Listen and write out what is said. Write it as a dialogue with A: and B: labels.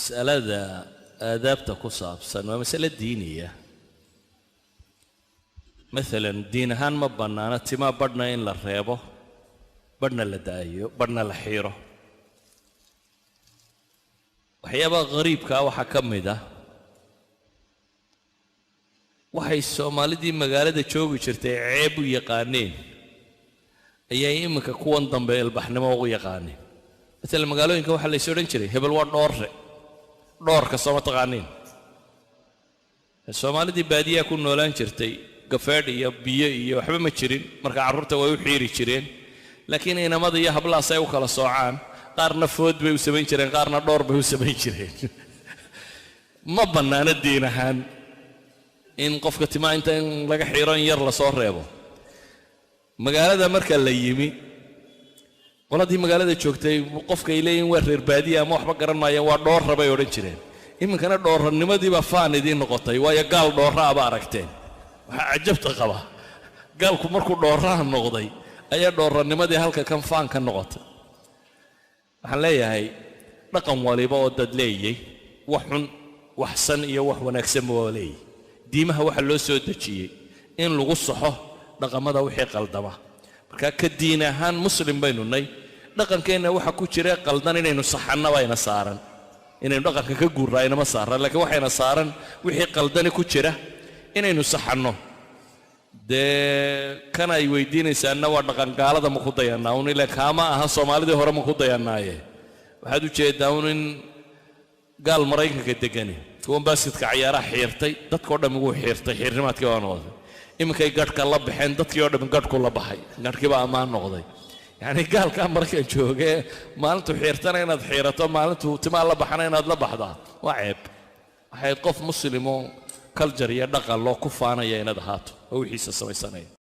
A: مسألة آداب تقصاب سنة مسألة دينية مثلا دين هان ما بنانا تما بدنا إن للريبه بدنا للدايو بدنا للحيرة وحيابا غريب كاو حكم ده waxay Soomaalidii magaalada joogi jirtay ceeb u yaqaaneen ayay imika kuwan dambe ilbaxnimo ugu yaqaaneen midna magaalooyinka waxa la soo dhan jiray hebel waa dhoorka soo taqaaneen Soomaalidii baadiya ku noolaan jirtay gafaadh iyo biyo iyo waxba ma jirin marka carruurta way u xiiri jireen laakiin inamada iyo hablaas ay u kala soocaan qaarna food bay u sameyn jireen qaarna dhoor bay u sameyn jireen ma banaana diin ahaan in qofka timaa inta in laga xiiro in yar la soo reebo magaalada marka la yimi qoladii magaalada joogtay qofka ay leeyeen waa reer baadiya ama waxba garanayaan waa dhoor rabay oran jireen iminkana dhoornimadii ba faan idin noqotay waayo gaal dhoorra aba aragteen waxa ajabta qaba gaalku markuu dhoorraha noqday ayaa dhoornimadii halka kan faan ka noqotay waxaan leeyahay dhaqan waliba oo dad leeyay wax xun wax san iyo wax wanaagsan ma leeyay diimaha waxa loo soo dajiyay in lagu saxo dhaqamada wixii qaldama marka ka diin ahaan muslim baynu nay dhaqankeena waxa ku jira qaldan inaynu saxana bayna saaran inaynu dhaqanka ka guurayna ma saaran laakiin waxayna saaran wixii qaldan ku jira inaynu saxano de kana ay weydiinaysaana waa dhaqan gaalada ma ku dayanaa un ilaa kaama aha Soomaalida hore ma ku dayanaaye waxaad u jeedaa in gaal Mareykanka degan kuwan baaskadka ciyaaraha xiirtay dadkoo dhan ugu xiirtay xirnimaadkii waa noqday iminkay gadhka la baxeen dadkii oo dhan gadhku la baxay gadhkii baa amaan noqday yani gaalka markan joogay maalintu xiirtana inaad xiirato maalintu timaa la baxana inaad la baxdaa waa ceeb waxay qof muslimo culture iyo dhaqan loo ku faanaya inaad ahaato oo wixiisa samaysanaya